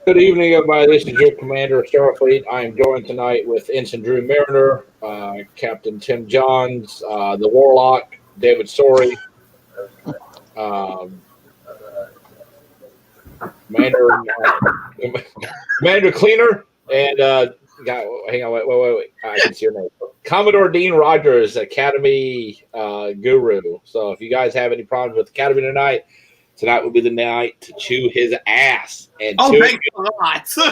Good evening, everybody. This is your commander of Starfleet. I am joined tonight with Ensign Drew Mariner, Captain Tim Johns, the Warlock, David Shorey, um, Commander, Commander Kliner, and hang on, wait. I can see your name. Commodore Dean Rogers, Academy Guru. So if you guys have any problems with Academy tonight would be the night to chew his ass. And thank God. So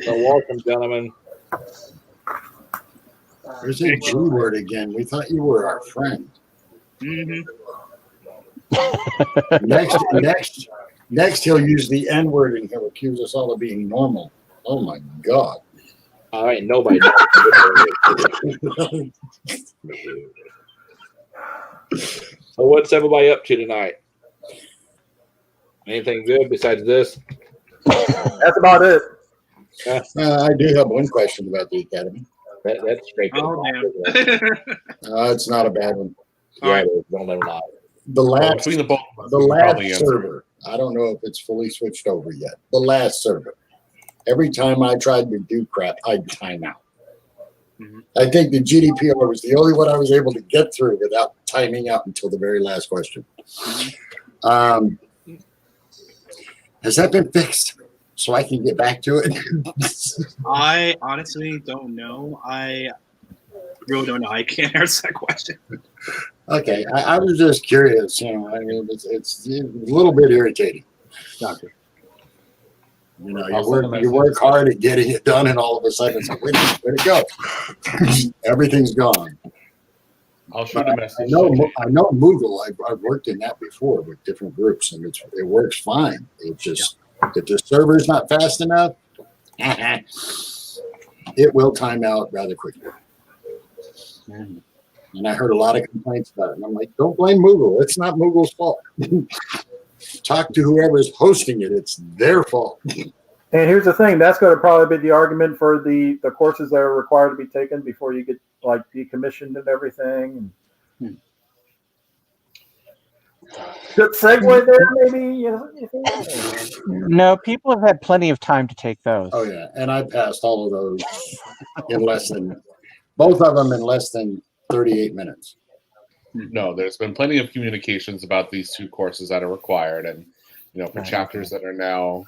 welcome, gentlemen. There's a G word again. We thought you were our friend. Mm-hmm. Next, he'll use the N word and he'll accuse us all of being normal. Oh my God! All right, nobody. So what's everybody up to tonight? Anything good besides this? That's about it. I do have one question about the Academy. That's straight. Oh, man. It's not a bad one. Yeah, don't let them lie. The last probably server. I don't know if it's fully switched over yet. The last server. Every time I tried to do crap, I'd time out. Mm-hmm. I think the GDPR was the only one I was able to get through without timing out until the very last question. Has that been fixed so I can get back to it? I honestly don't know. I really don't know. I can't answer that question. Okay, I was just curious. I mean, it's a little bit irritating. Gotcha. You work hard at getting it done, and all of a sudden it's like, where'd it go? Everything's gone. I'll shoot a message. I know Moogle. I've worked in that before with different groups, and it works fine. It's just if the server's not fast enough, it will time out rather quickly. And I heard a lot of complaints about it. And I'm like, don't blame Moogle. It's not Moogle's fault. Talk to whoever's hosting it. It's their fault. And here's the thing: that's going to probably be the argument for the courses that are required to be taken before you get like decommissioned and everything. Good segue there, maybe. No, people have had plenty of time to take those. Oh yeah, and I passed all of those both of them in less than 38 minutes. No, there's been plenty of communications about these two courses that are required, and for chapters that are now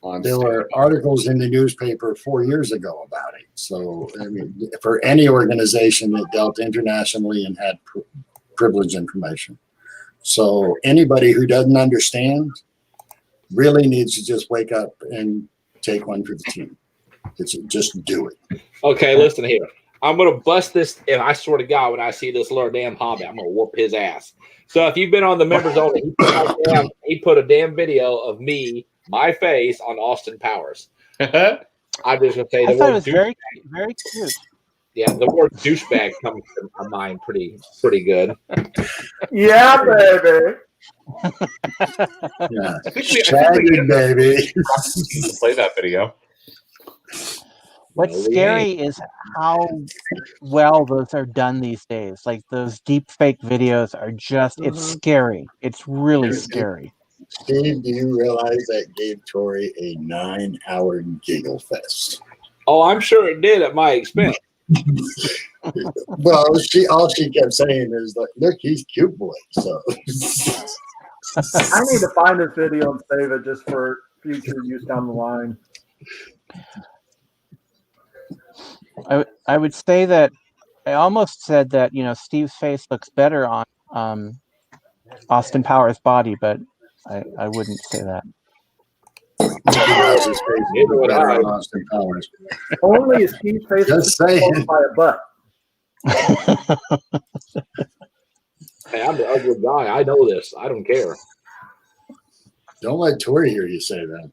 on. There were articles in the newspaper 4 years ago about it. So, I mean, for any organization that dealt internationally and had privileged information. So, anybody who doesn't understand really needs to just wake up and take one for the team. Just do it. Okay, listen here. I'm going to bust this, and I swear to God, when I see this little damn hobbit, I'm going to whoop his ass. So if you've been on the members only, he put a damn video of me, my face, on Austin Powers. I'm just going to say I thought it was very, very cute. Yeah, the word douchebag comes to my mind pretty good. Yeah, baby. Yeah. Shaggy, baby. Play that video. What's scary is how well those are done these days. Like those deep fake videos are just, it's scary. It's really scary. Steve, do you realize that gave Tori a 9-hour giggle fest? Oh, I'm sure it did at my expense. Well, all she kept saying is like, look, he's cute boy. So I need to find this video and save it just for future use down the line. I would say that I almost said that Steve's face looks better on Austin Powers' body, but I wouldn't say that. Austin Powers. Only is Steve's face Just saying. by a butt. Hey, I'm the ugly guy. I know this. I don't care. Don't let Tori hear you say that.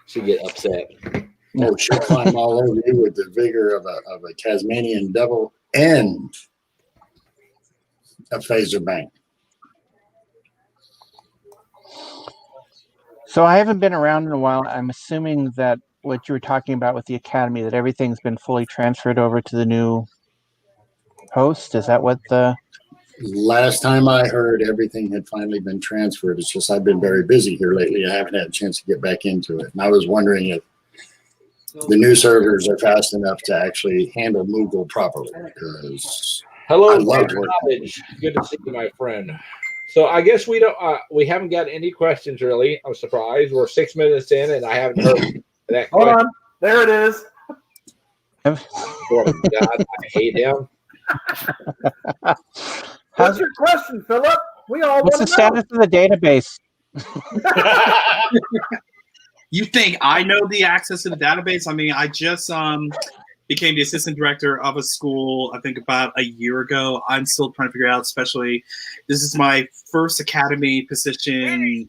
She get upset. Oh, she'll climb all over you with the vigor of a Tasmanian devil and a phaser bank. So I haven't been around in a while. I'm assuming that what you were talking about with the Academy, that everything's been fully transferred over to the new host. Is that what the Last time I heard, everything had finally been transferred. It's just I've been very busy here lately. I haven't had a chance to get back into it. And I was wondering if the new servers are fast enough to actually handle Moogle properly. Because Hello, I loved Dr. working. Knowledge. Good to see you, my friend. So I guess we don't. We haven't got any questions really. I'm surprised. We're 6 minutes in, and I haven't heard that Hold question. on. There it is. Oh, God, I hate him. What's your question, Philip? We all What's want the to know. status of the database? You think I know the access to the database? I mean, I just became the assistant director of a school, I think about a year ago. I'm still trying to figure out, especially, this is my first academy position,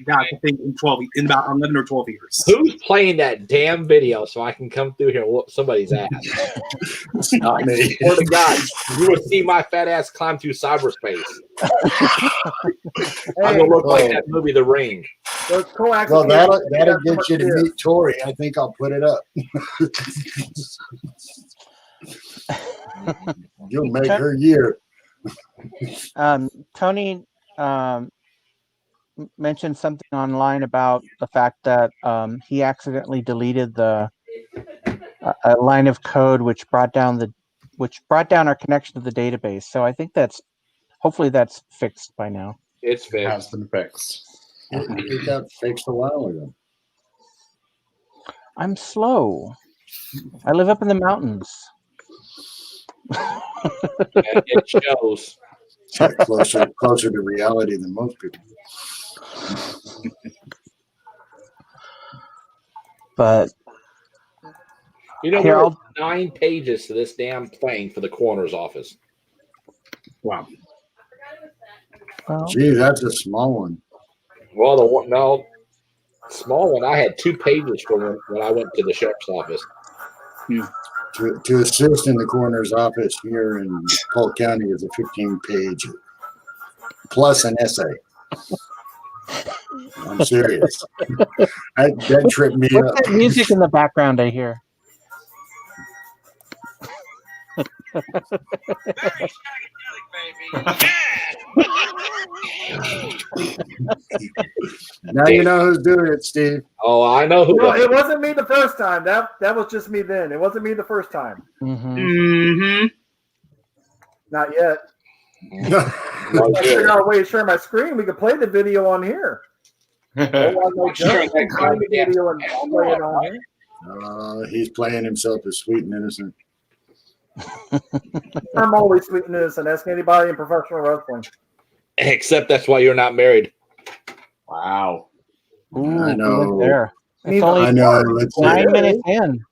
I think, in about 11 or 12 years. Who's playing that damn video so I can come through here and whoop somebody's ass? It's not me. Swear to God, you would see my fat ass climb through cyberspace. I'm gonna look like that movie, The Ring. Those coax Well, that'll cables, get you to meet Tori. I think I'll put it up. You'll make her year. Tony mentioned something online about the fact that he accidentally deleted a line of code which brought down our connection to the database. So I think hopefully that's fixed by now. It's It has fixed. been fixed. It got fixed a while ago. I'm slow. I live up in the mountains. It shows. Closer to reality than most people. But You know, Here, there are I'll- 9 pages to this damn thing for the coroner's office. Wow. well, Gee, that's a small one. Well, small one. I had 2 pages for when I went to the sheriff's office. To assist in the coroner's office here in Polk County is a 15-page plus an essay. I'm serious. That tripped me what's up. that music in the background I hear? Now you know who's doing it, Steve. Oh, I know who. No, does it it. wasn't me the first time. That was just me then. It wasn't me the first time. Mhm. Mm-hmm. Not yet. Oh, I good. figured out a way to share my screen. We could play the video on here. Oh, I know I'm sure just that find the goddamn- video and play it on here. He's playing himself as sweet and innocent. I'm always sweet and innocent. Ask anybody in professional wrestling. Except that's why you're not married. Wow. Ooh, I we know. went there. It's Neither- only I know. Let's see. 9 minutes in.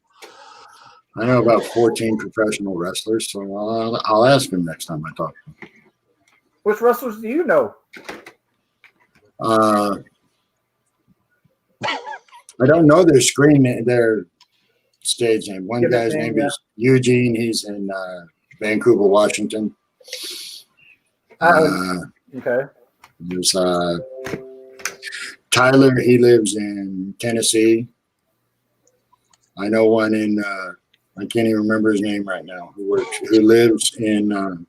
I know about 14 professional wrestlers, so I'll ask him next time I talk to him. Which wrestlers do you know? I don't know their their stage name. One Give it guy's a name, name is Eugene. He's in Vancouver, Washington. Okay. There's Tyler. He lives in Tennessee. I know one in I can't even remember his name right now. Who lives in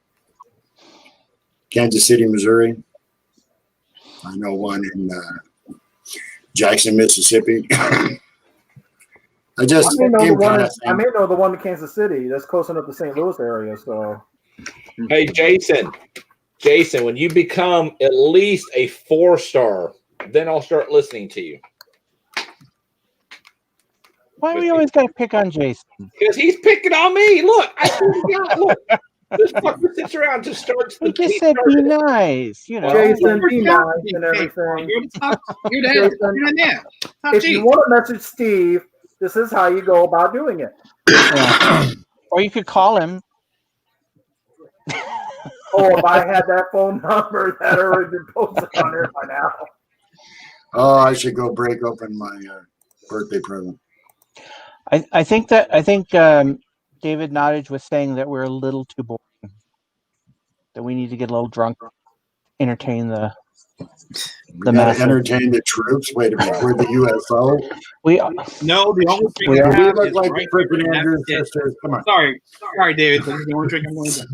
Kansas City, Missouri. I know one in Jackson, Mississippi. I I just may know the him one. kinda I may know the one in Kansas City. That's close enough to St. Louis area. So Hey, Jason, when you become at least a 4-star, then I'll start listening to you. Why do we always got to pick on Jason? Because he's picking on me. Look, I swear to God, look. This fucker sits around and just starts He just said be nice, you know. Jason, Well, be nice and everything. You're the man. Top If G. you want to message Steve, this is how you go about doing it. Yeah. Or you could call him. Oh, if I had that phone number, that already been posted on there by now. Oh, I should go break open my birthday present. I think David Nottage was saying that we're a little too boring. That we need to get a little drunk, entertain the We gotta masses. entertain the troops. Wait a minute, we're the UFO. We No, the only thing We I are- We have look is like right the freaking here, and Andrews that's it. sisters. Come on. Sorry, David. This is the only drink I'm going to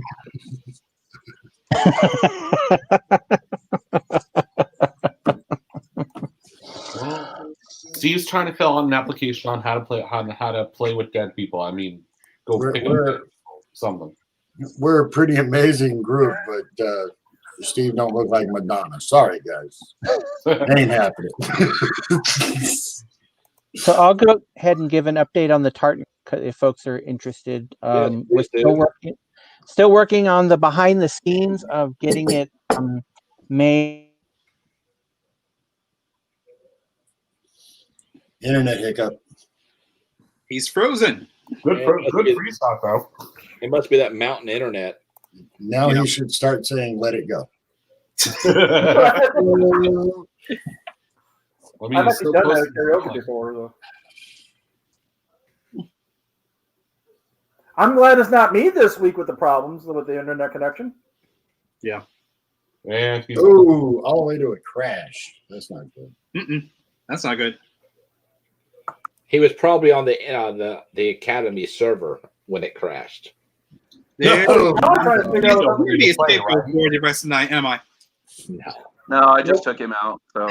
Well, Steve's trying to fill out an application on how to play with dead people. I mean, go pick up something. We're a pretty amazing group, but Steve don't look like Madonna. Sorry, guys. Ain't happening. So I'll go ahead and give an update on the tartan if folks are interested. We're still working on the behind the scenes of getting it made. Internet hiccup. He's frozen. Good freestyle though. It must be that mountain internet. Now he should start saying, "Let it go." I've actually done that at karaoke before, though. I'm glad it's not me this week with the problems with the internet connection. Yeah. Ooh, all the way to a crash. That's not good. That's not good. He was probably on the Academy server when it crashed. There. No. I'm trying to figure out what Really escape for the rest of the night, am I? No, I just took him out. So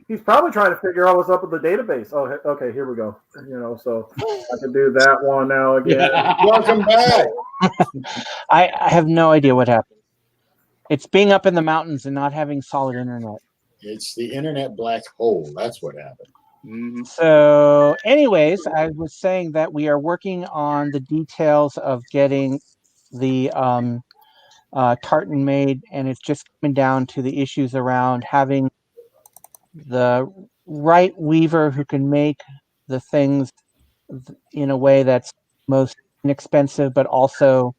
he's probably trying to figure out what's up with the database. Oh, okay, here we go. So I can do that one now again. Welcome back. I have no idea what happened. It's being up in the mountains and not having solid internet. It's the internet black hole. That's what happened. Mm-hmm. So, anyways, I was saying that we are working on the details of getting the tartan made, and it's just coming down to the issues around having the right weaver who can make the things in a way that's most inexpensive, but also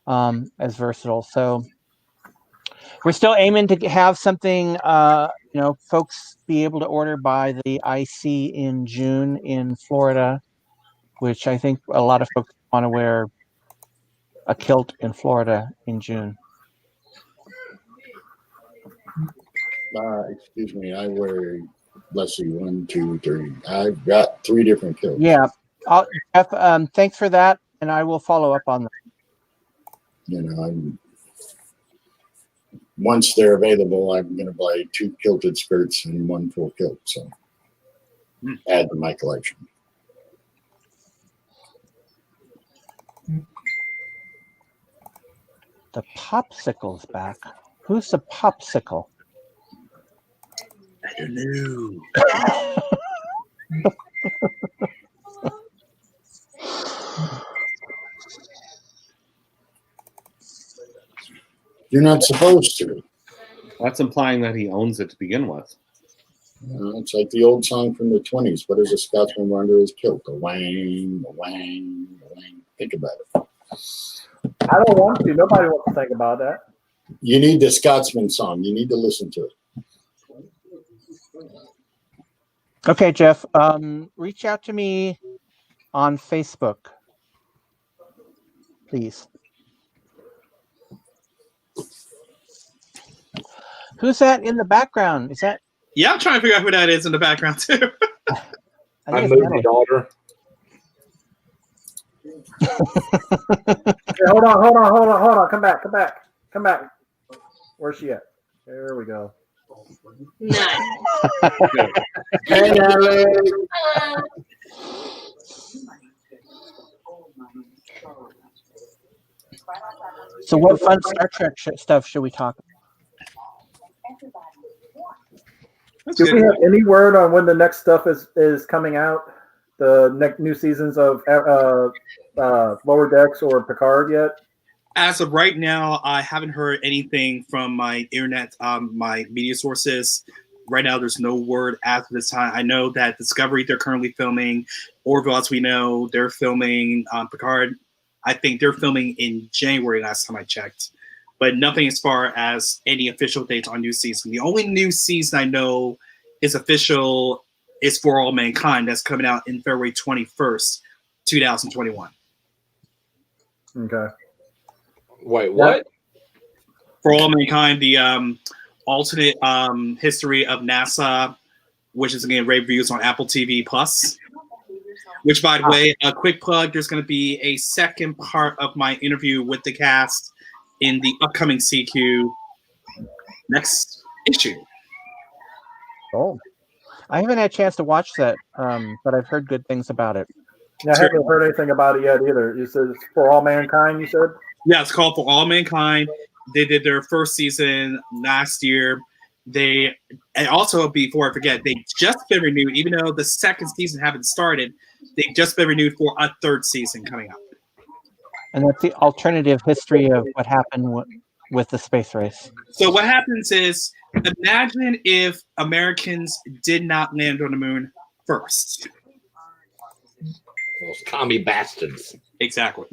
as versatile. So we're still aiming to have something, folks be able to order by the IC in June in Florida, which I think a lot of folks want to wear a kilt in Florida in June. Excuse me. I wear, let's see, 1, 2, 3. I've got 3 different kilts. Yeah. Jeff, thanks for that, and I will follow up on that. Once they're available, I'm going to buy 2 kilted skirts and 1 full kilt. So add to my collection. The popsicle's back. Who's the popsicle? I don't know. You're not supposed to. That's implying that he owns it to begin with. It's like the old song from the 20s. What does a Scotsman wear under his kilt? A wang, a wang, a wang. Think about it. I don't want to. Nobody wants to think about that. You need the Scotsman song. You need to listen to it. Okay, Jeff. Reach out to me on Facebook, please. Who's that in the background? Is that? Yeah, I'm trying to figure out who that is in the background too. I moved the daughter. Okay, hold on. Come back. Where's she at? There we go. None. Hey, Alex. So, what fun Star Trek stuff should we talk about? Do we have any word on when the next stuff is coming out? The next new seasons of Lower Decks or Picard yet? As of right now, I haven't heard anything from my internet, my media sources. Right now, there's no word after this time. I know that Discovery, they're currently filming. Orville, as we know, they're filming. Picard, I think they're filming in January last time I checked. But nothing as far as any official dates on new season. The only new season I know is official is For All Mankind. That's coming out in February 21st, 2021. Okay. Wait, what? For All Mankind, the alternate history of NASA, which is again reviews on Apple TV Plus. Which, by the way, a quick plug: there's going to be a second part of my interview with the cast in the upcoming CQ next issue. Oh, I haven't had a chance to watch that, but I've heard good things about it. I haven't heard anything about it yet either. You said it's for all mankind. You said. Yeah, it's called For All Mankind. They did their first season last year. And also, before I forget, they just been renewed, even though the second season haven't started, they've just been renewed for a third season coming up. And that's the alternative history of what happened with the space race. So what happens is, imagine if Americans did not land on the moon first. Those commie bastards. Exactly.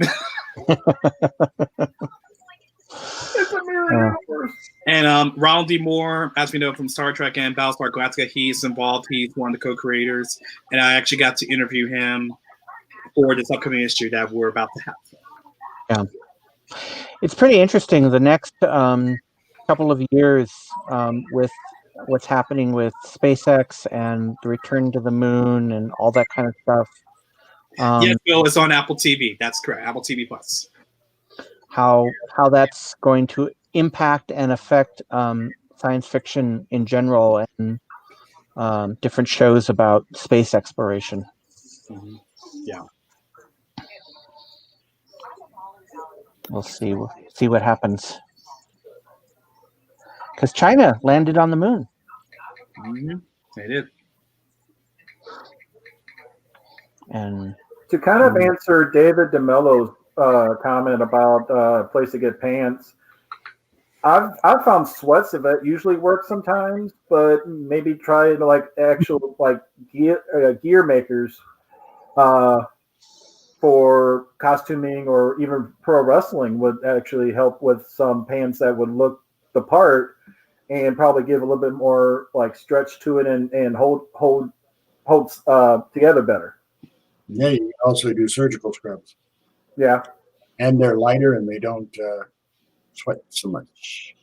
It's a mirror universe. And Ronald D. Moore, as we know from Star Trek and Battlestar Galactica, he's involved. He's one of the co-creators. And I actually got to interview him for this upcoming issue that we're about to have. Yeah. It's pretty interesting. The next couple of years with what's happening with SpaceX and the return to the moon and all that kind of stuff. Yes, Bill, it's on Apple TV. That's correct. Apple TV Plus. How that's going to impact and affect science fiction in general and different shows about space exploration. Mm-hmm. Yeah. We'll see what happens. Because China landed on the moon. Mm-hmm. They did. And to kind of answer David DeMello's comment about a place to get pants, I've found sweats of it usually work sometimes, but maybe try to like actual like gear makers for costuming or even pro wrestling would actually help with some pants that would look the part and probably give a little bit more like stretch to it and hold together better. Yeah, you can also do surgical scrubs. Yeah. And they're lighter and they don't sweat so much.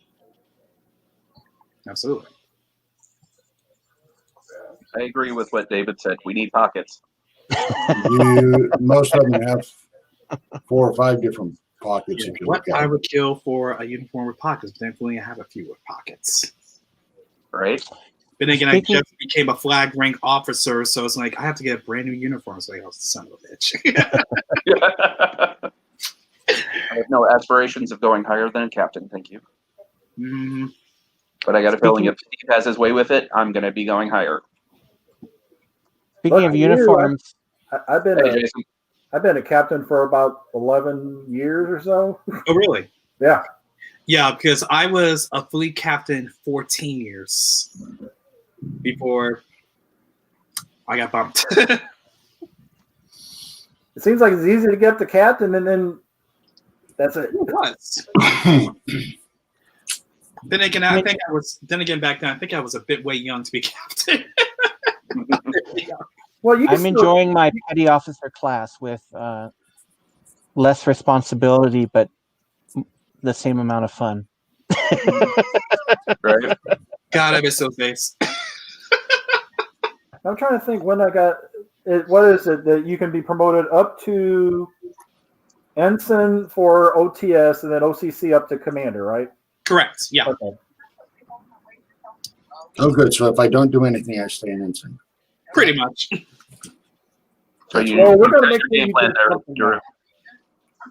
Absolutely. I agree with what David said. We need pockets. Most of them have 4 or 5 different pockets. Yeah, if you what look at I it. would kill for a uniform with pockets, but thankfully I have a few with pockets. Right? But then again, I just became a flag rank officer, so it's like I have to get a brand new uniform. So I was the son of a bitch. I have no aspirations of going higher than a captain, thank you. Mm-hmm. But I got a feeling if Steve has his way with it, I'm going to be going higher. Speaking of uniforms, I've been a captain for about 11 years or so. Oh, really? Yeah. Yeah, because I was a fleet captain 14 years before I got bumped. It seems like it's easy to get the captain, and then that's it. It was. Then again, back then, I think I was a bit way young to be captain. Well, I'm enjoying my petty officer class with less responsibility, but the same amount of fun. Right? God, I miss those days. I'm trying to think when I got it. What is it that you can be promoted up to ensign for OTS and then OCC up to commander, right? Correct. Yeah. Okay. Oh, good. So if I don't do anything, I stay an ensign. Pretty much. So you, Well, we're gonna make sure game you plan did there, something Drew.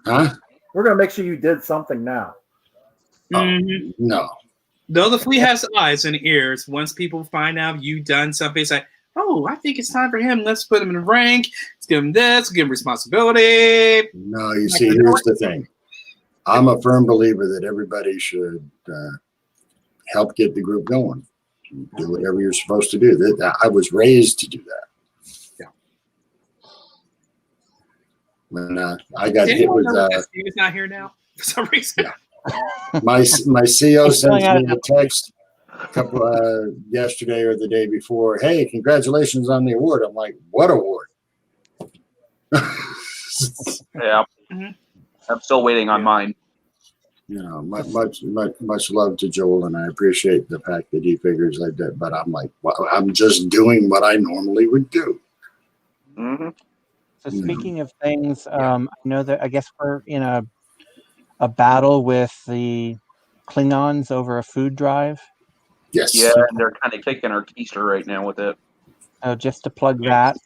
Huh? We're gonna make sure you did something now. Mm-hmm. No. Though the fleet has eyes and ears, once people find out you've done something, it's like, oh, I think it's time for him. Let's put him in rank. Let's give him this. Give him responsibility. No, you see, here's the thing. I'm a firm believer that everybody should help get the group going. Do whatever you're supposed to do. I was raised to do that. Yeah. When I got hit with Steve is not here now for some reason. Yeah. My CO sends me a text a couple yesterday or the day before. Hey, congratulations on the award. I'm like, what award? Yeah. Mm-hmm. I'm still waiting on mine. You know, much love to Joel, and I appreciate the fact that he figures like that. But I'm like, well, I'm just doing what I normally would do. Mm-hmm. So speaking of things, I know that I guess we're in a a battle with the Klingons over a food drive. Yes. Yeah, and they're kind of kicking our keister right now with it. Just to plug that.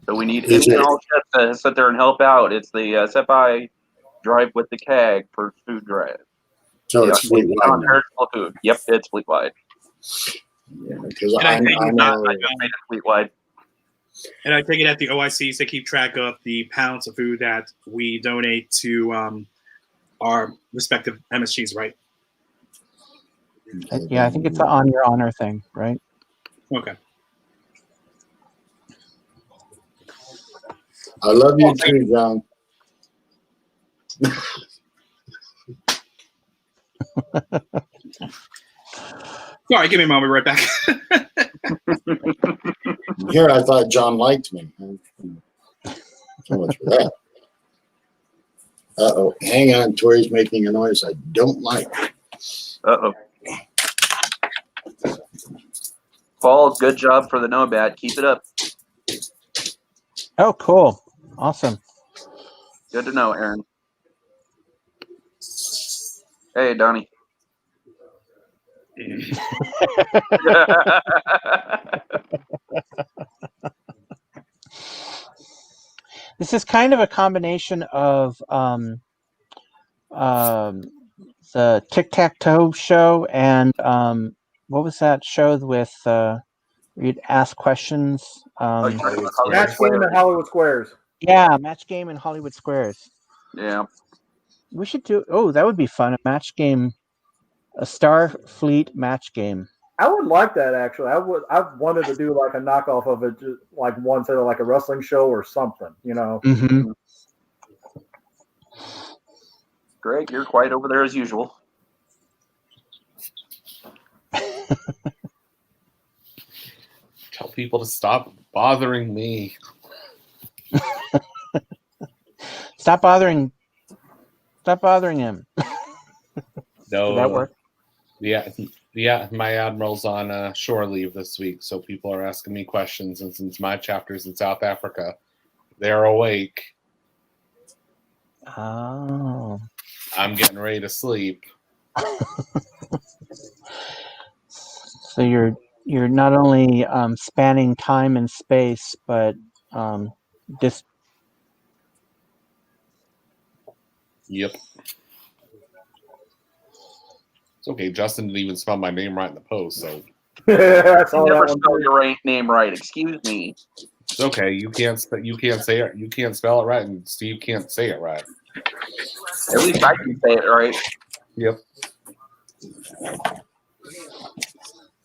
So we need Is any and it- all ships to sit there and help out. It's the SFI drive with the CAG for food drive. So it's fleet wide now. Non-perishable food. Yep, it's fleet wide. Because And I I think know. I just made it fleet wide. And I take it at the OICs they keep track of the pounds of food that we donate to our respective MSGs, right? Yeah, I think it's an on your honor thing, right? Okay. I love you too, John. Sorry, give me a moment, right back. Here, I thought John liked me. So much for that. Uh-oh. Hang on. Tori's making a noise I don't like. Uh-oh. Paul, good job for the Nomad. Keep it up. Oh, cool. Awesome. Good to know, Aaron. Hey, Donnie. This is kind of a combination of the Tic-Tac-Toe show and what was that show with you'd ask questions? Hollywood Match game Squares. at Hollywood Squares. Yeah, match game in Hollywood Squares. Yeah. We should do. Oh, that would be fun. A match game, a Starfleet match game. I would like that actually. I've wanted to do like a knockoff of it, just like one set of like a wrestling show or something, you know. Mm-hmm. Greg, you're quiet over there as usual. Tell people to stop bothering me. Stop bothering him. No. Did that work? Yeah, my admiral's on shore leave this week, so people are asking me questions, and since my chapter's in South Africa, they're awake. Oh. I'm getting ready to sleep. So you're not only spanning time and space, but just Yep. It's okay. Justin didn't even spell my name right in the post, so That's You all never that one. spell your name right. Excuse me. it's okay. You can't say it. You can't spell it right, and Steve can't say it right. At least I can say it right. Yep.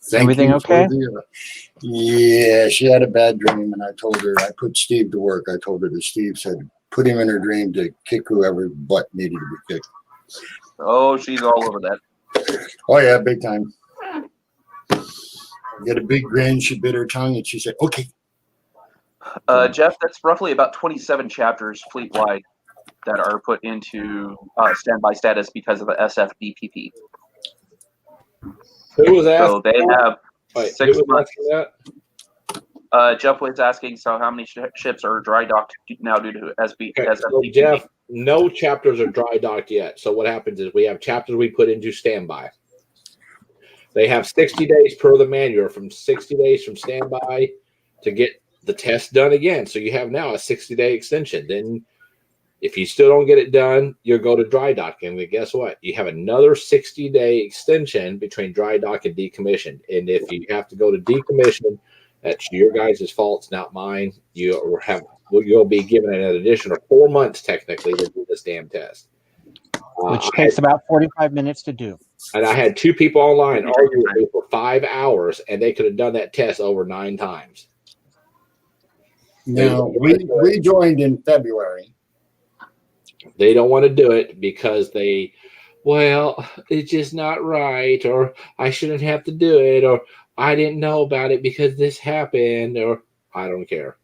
Thank Everything you for okay? Yeah, she had a bad dream, and I told her, I put Steve to work. I told her that Steve said, put him in her dream to kick whoever's butt needed to be kicked. Oh, she's all over that. Oh, yeah, big time. Get a big grin. She bit her tongue, and she said, okay. Jeff, that's roughly about 27 chapters fleet-wide that are put into standby status because of the SFBPP. Who was So asking? they have Wait, who 6 was months. asking that? Jeff was asking, so how many ships are dry docked now due to Okay, so SFBPP? Jeff, no chapters are dry docked yet. So what happens is we have chapters we put into standby. They have 60 days per the manual, from 60 days from standby to get the test done again. So you have now a 60-day extension. Then if you still don't get it done, you'll go to dry dock. And guess what? You have another 60-day extension between dry dock and decommission. And if you have to go to decommission, that's your guys' fault. It's not mine. You'll be given an additional 4 months technically to do this damn test. which takes about 45 minutes to do. And I had 2 people online arguing with me for 5 hours, and they could have done that test over 9 times. Now, we joined in February. They don't want to do it because it's just not right, or I shouldn't have to do it, or I didn't know about it because this happened, or I don't care.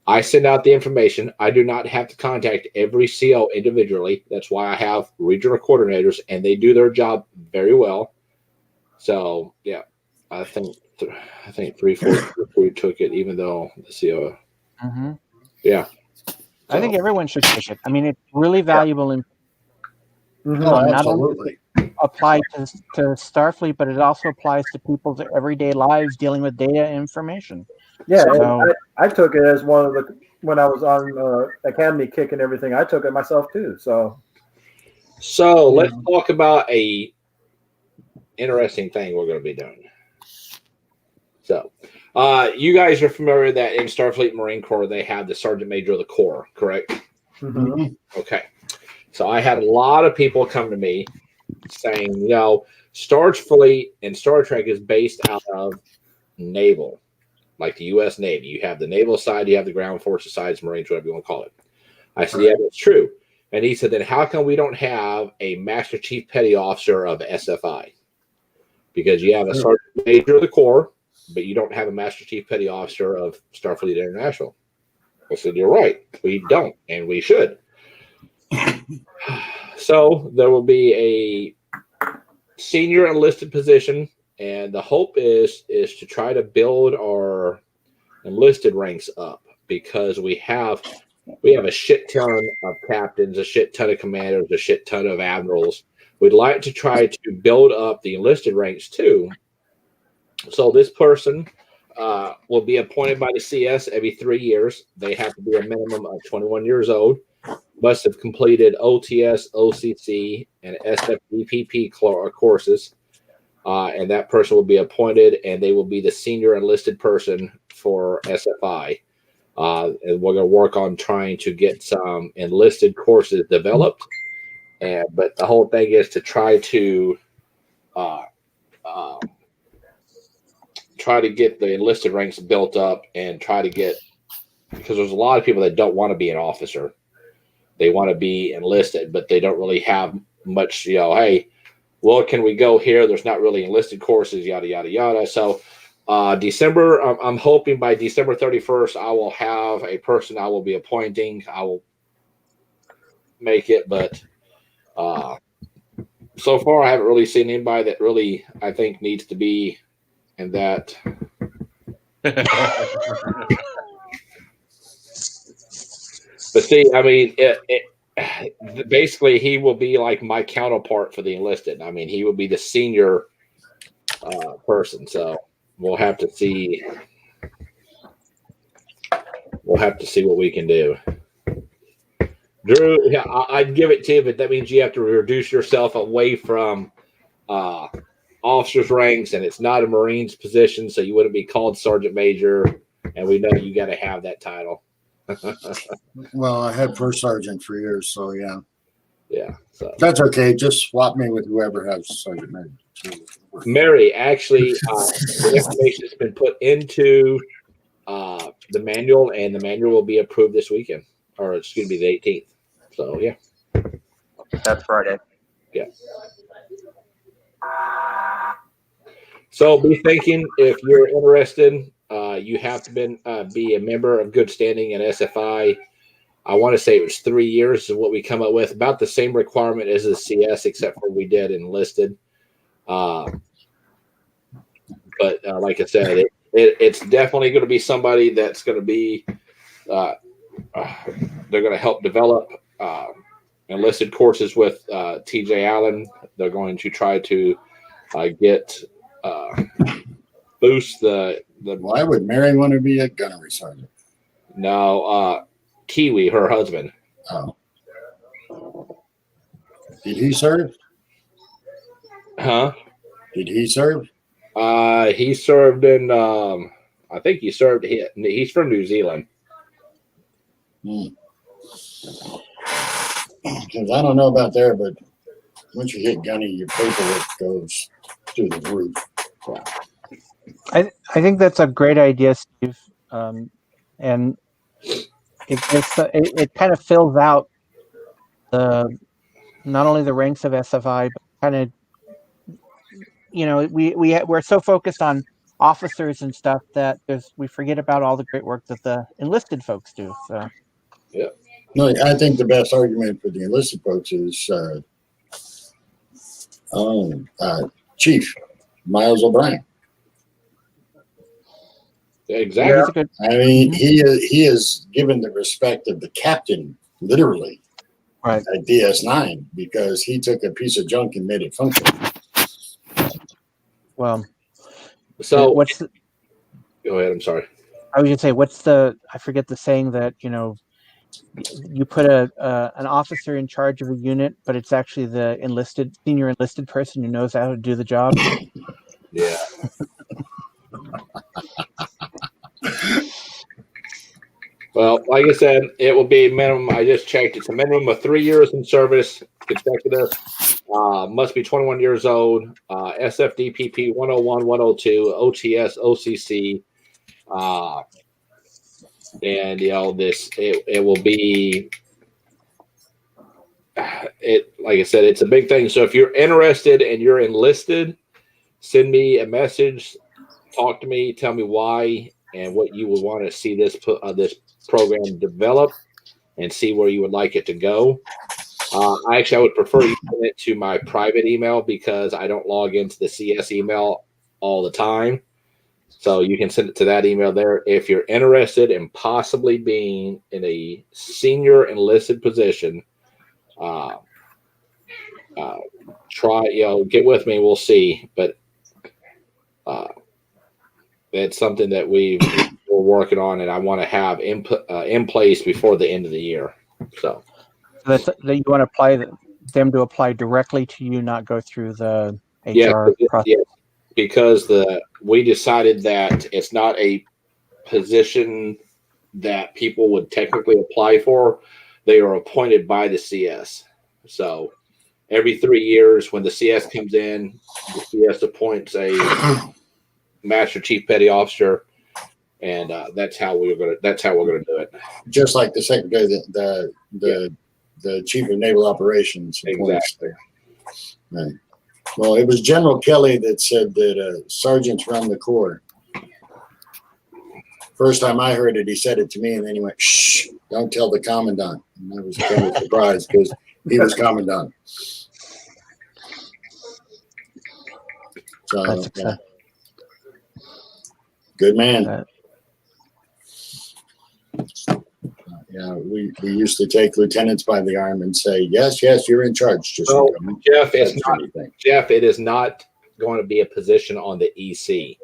I send out the information. I do not have to contact every CO individually. That's why I have regional coordinators, and they do their job very well. So, yeah, I think 3/4 took it, even though the CO. Mm-hmm. Yeah. I think everyone should take it. I mean, it's really valuable in Mhm. Oh, not absolutely. only apply to Starfleet, but it also applies to people's everyday lives dealing with data and information. Yeah, and So- I took it as one of the when I was on Academy Kick and everything. I took it myself too. So let's talk about a interesting thing we're going to be doing. So, you guys are familiar that in Starfleet Marine Corps they have the Sergeant Major of the Corps, correct? Mhm. Okay. So I had a lot of people come to me saying, Starfleet and Star Trek is based out of naval, like the U.S. Navy. You have the naval side, you have the ground forces sides, Marines, whatever you want to call it. I said, yeah, that's true. And he said, then how come we don't have a Master Chief Petty Officer of SFI? Because you have a Sergeant Major of the Corps, but you don't have a Master Chief Petty Officer of Starfleet International. I said, you're right. We don't, and we should. So there will be a senior enlisted position, and the hope is to try to build our enlisted ranks up, because we have a shit ton of captains, a shit ton of commanders, a shit ton of admirals. We'd like to try to build up the enlisted ranks too. So this person will be appointed by the CS every 3 years. They have to be a minimum of 21 years old, must have completed OTS, OCC, and SFDPP courses. And that person will be appointed, and they will be the senior enlisted person for SFI. And we're going to work on trying to get some enlisted courses developed. But the whole thing is to try to get the enlisted ranks built up, and try to get, because there's a lot of people that don't want to be an officer. They want to be enlisted, but they don't really have much, hey, well, can we go here? There's not really enlisted courses, yada, yada, yada. So December, I'm hoping by December 31st, I will have a person I will be appointing. I will make it, but so far I haven't really seen anybody that really, I think, needs to be in that. But see, I mean, basically, he will be like my counterpart for the enlisted. I mean, he will be the senior person. So we'll have to see. We'll have to see what we can do. Drew, yeah, I'd give it to you, but that means you have to reduce yourself away from officers' ranks, and it's not a Marines position, so you wouldn't be called Sergeant Major. And we know you got to have that title. Well, I had first sergeant for years, so yeah. Yeah, so That's okay. Just swap me with whoever has sergeant major. Mary, actually, the information has been put into the manual, and the manual will be approved this weekend, or excuse me, the 18th. So yeah, That's Friday. yeah. So be thinking, if you're interested, you have to be a member of good standing at SFI. I want to say it was 3 years is what we come up with, about the same requirement as the CS, except for we did enlisted. But like I said, it's definitely going to be somebody that's going to be, they're going to help develop enlisted courses with TJ Allen. They're going to try to boost the. Why would Mary want to be a gunnery sergeant? No, Kiwi, her husband. Oh. Did he serve? Huh? Did he serve? He served in. I think he served. He's from New Zealand. Because I don't know about there, but once you hit gunny, your paperwork goes through the roof. I think that's a great idea, Steve, and it kind of fills out not only the ranks of SFI, but kind of, we're so focused on officers and stuff that we forget about all the great work that the enlisted folks do. So yeah, no, I think the best argument for the enlisted folks is Chief Miles O'Brien. Exactly. He's a good. I mean, he is given the respect of the captain, literally, Right. at DS9 because he took a piece of junk and made it function. Well, So what's go ahead. I'm sorry. I was gonna say, what's I forget the saying that, you put an officer in charge of a unit, but it's actually the senior enlisted person who knows how to do the job. Yeah. Well, like I said, it will be minimum. I just checked. It's a minimum of 3 years in service, consecutive. Must be 21 years old. SFDPP 101, 102, OTS, OCC. And it will be. Like I said, it's a big thing. So if you're interested and you're enlisted, send me a message, talk to me, tell me why and what you would want to see this program develop, and see where you would like it to go. I would prefer you send it to my private email because I don't log into the CS email all the time. So you can send it to that email there. If you're interested in possibly being in a senior enlisted position, get with me. We'll see. But it's something that we're working on, and I want to have in place before the end of the year. So that you want to apply them to apply directly to you, not go through the HR process. Yeah, because we decided that it's not a position that people would technically apply for. They are appointed by the CS. So every 3 years, when the CS comes in, the CS appoints a Master Chief Petty Officer, and that's how we're gonna do it. Just like the secretary, the chief of naval operations. Exactly. Right. Well, it was General Kelly that said that sergeants run the Corps. First time I heard it, he said it to me, and then he went, "Shh, don't tell the commandant." And I was kind of surprised because he was commandant. So, good man. Yeah, we used to take lieutenants by the arm and say, "Yes, you're in charge." Just Jeff, it is not going to be a position on the EC.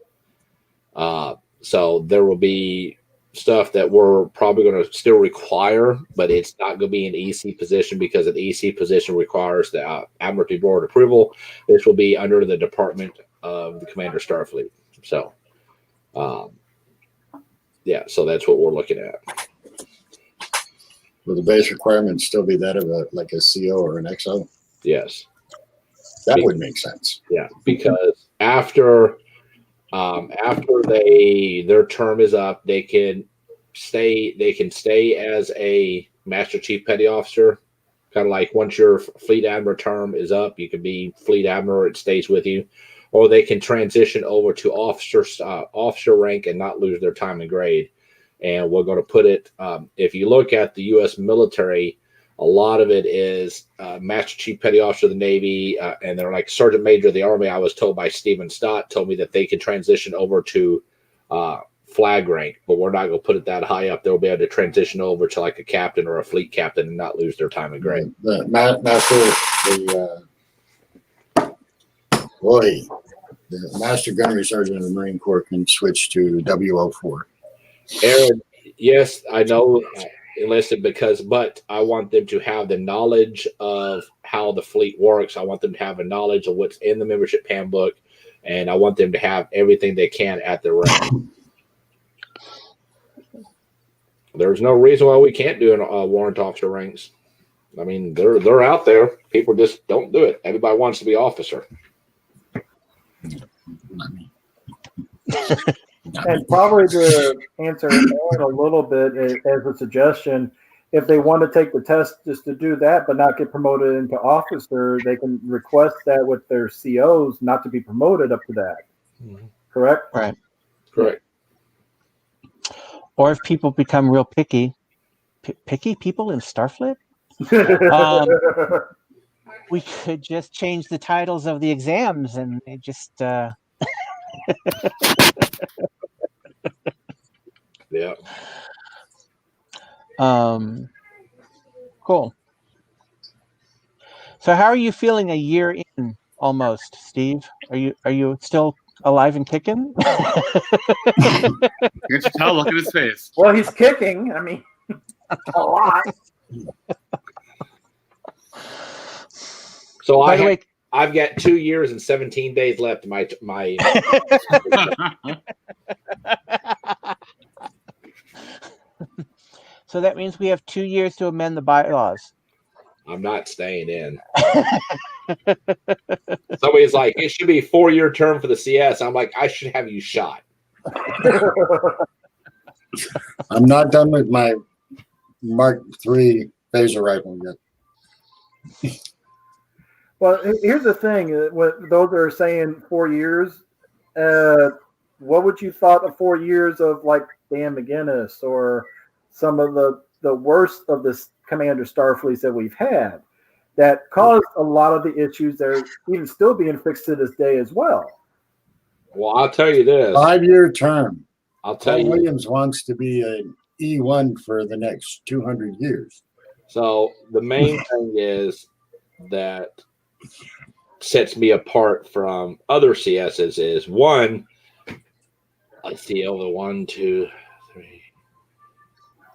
So there will be stuff that we're probably going to still require, but it's not going to be an EC position because an EC position requires the Admiralty Board approval. This will be under the Department of the Commander Starfleet. So, so that's what we're looking at. Will the base requirements still be that of a CO or an XO? Yes. That would make sense. Yeah, because after their term is up, they can stay as a Master Chief Petty Officer. Kind of like once your Fleet Admiral term is up, you can be Fleet Admiral, it stays with you. Or they can transition over to officer rank and not lose their time and grade. And we're going to put it, if you look at the U.S. military, a lot of it is Master Chief Petty Officer of the Navy, and they're like Sergeant Major of the Army. I was told by Stephen Stott, told me that they can transition over to flag rank, but we're not going to put it that high up. They'll be able to transition over to like a captain or a fleet captain and not lose their time and grade. The Master Gunnery Sergeant of the Marine Corps can switch to WO4. Aaron, yes, I know enlisted but I want them to have the knowledge of how the fleet works. I want them to have a knowledge of what's in the membership handbook, and I want them to have everything they can at the rank. There's no reason why we can't do warrant officer ranks. I mean, they're out there. People just don't do it. Everybody wants to be officer. And probably to answer Aaron a little bit as a suggestion, if they want to take the test just to do that but not get promoted into officer, they can request that with their COs not to be promoted up to that. Mm-hmm. Correct? Right. Correct. Or if people become real picky people in Starfleet, we could just change the titles of the exams and just Yeah. Cool. So how are you feeling a year in almost, Steve? Are you still alive and kicking? Can't you tell? Look at his face. Well, he's kicking. I mean, a lot. So By the way, I've got 2 years and 17 days left. My so that means we have 2 years to amend the bylaws. I'm not staying in. Somebody's like, it should be a 4-year term for the CS. I'm like, I should have you shot. I'm not done with my Mark III phaser rifle yet. Well, here's the thing: what those that are saying 4 years, what would you thought of 4 years of like Dan McGinnis or some of the worst of the Commander Starfleets that we've had that caused a lot of the issues that are even still being fixed to this day as well? Well, I'll tell you this. 5-year term. I'll tell Paul you. Williams wants to be an E1 for the next 200 years. So the main thing is that sets me apart from other CSs is one. Let's see, over 1, 2, 3.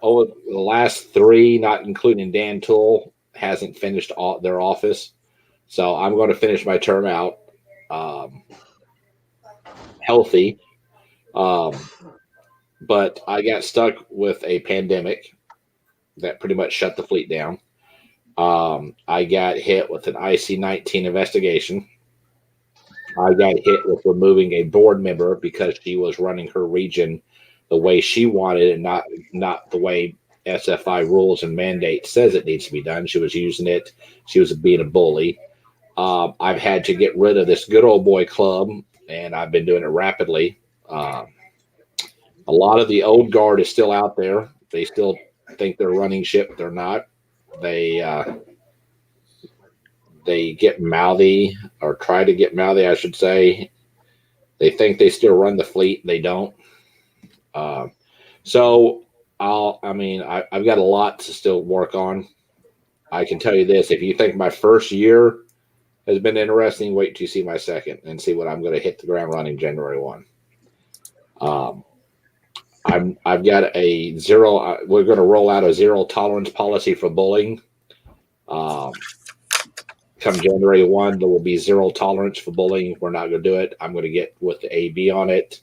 Over the last 3, not including Dan Toole, hasn't finished their office. So I'm going to finish my term out healthy. But I got stuck with a pandemic that pretty much shut the fleet down. I got hit with an IC-19 investigation. I got hit with removing a board member because she was running her region the way she wanted it, not the way SFI rules and mandate says it needs to be done. She was using it. She was being a bully. I've had to get rid of this good old boy club, and I've been doing it rapidly. A lot of the old guard is still out there. They still think they're running ship. They're not. They get mouthy, or try to get mouthy, I should say. They think they still run the fleet. They don't. So I've got a lot to still work on. I can tell you this: if you think my first year has been interesting, wait till you see my second and see what I'm going to hit the ground running January 1. I've got a zero. We're going to roll out a zero tolerance policy for bullying. Come January 1, there will be zero tolerance for bullying. We're not going to do it. I'm going to get with the AB on it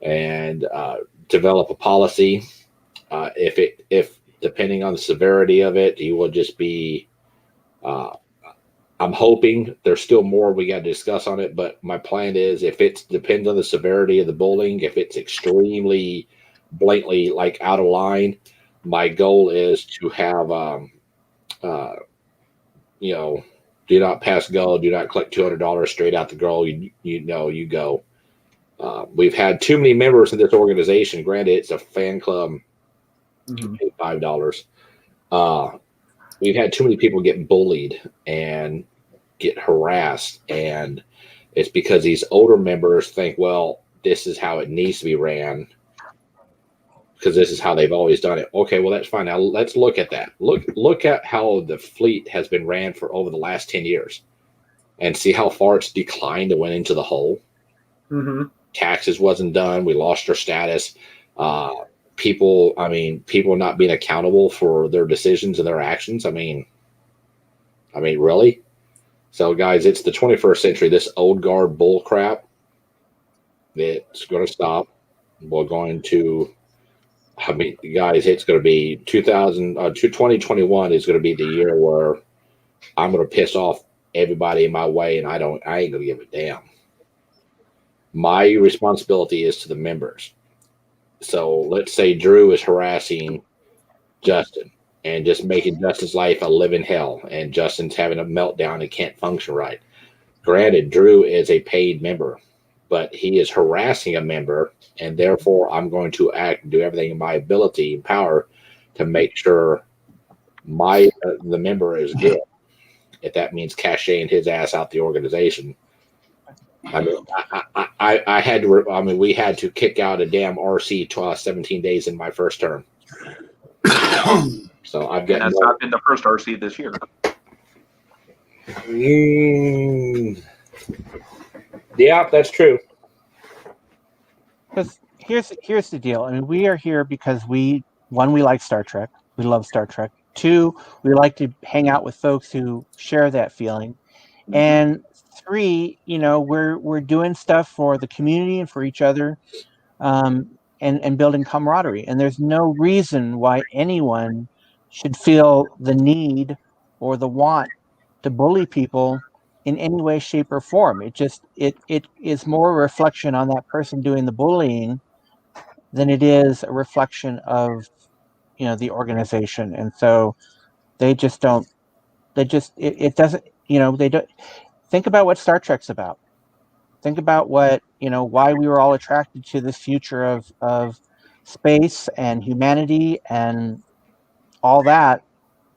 and develop a policy. If depending on the severity of it, you will just be. I'm hoping there's still more we got to discuss on it, but my plan is if it depends on the severity of the bullying, if it's extremely blatantly like out of line, my goal is to have do not pass go, do not collect $200 straight out the girl. You go. We've had too many members in this organization. Granted, it's a fan club. Pay $5. We've had too many people get bullied and get harassed, and it's because these older members think, well, this is how it needs to be ran because this is how they've always done it. Okay, well, that's fine. Now let's look at that. Look at how the fleet has been ran for over the last 10 years and see how far it's declined and went into the hole. Mm-hmm. Taxes wasn't done. We lost our status. People not being accountable for their decisions and their actions. I mean, really? So, guys, it's the 21st century. This old guard bull crap, it's going to stop. We're going to, guys, it's going to be 2021 is going to be the year where I'm going to piss off everybody in my way, and I ain't going to give a damn. My responsibility is to the members. So let's say Drew is harassing Justin and just making Justin's life a living hell, and Justin's having a meltdown and can't function right. Granted, Drew is a paid member, but he is harassing a member, and therefore I'm going to do everything in my ability and power to make sure the member is good. If that means cashing his ass out the organization, I mean, I had to. I mean, we had to kick out a damn RC 17 days in my first term. So I've got. And that's not been the first RC this year. Yeah, that's true. Because here's the deal. I mean, we are here because we like Star Trek. We love Star Trek. 2, we like to hang out with folks who share that feeling. And 3, we're doing stuff for the community and for each other, and building camaraderie. And there's no reason why anyone should feel the need or the want to bully people in any way, shape, or form. It is more a reflection on that person doing the bullying than it is a reflection of the organization. And so they just don't. It doesn't. They don't think about what Star Trek's about. Think about what why we were all attracted to this future of space and humanity and all that.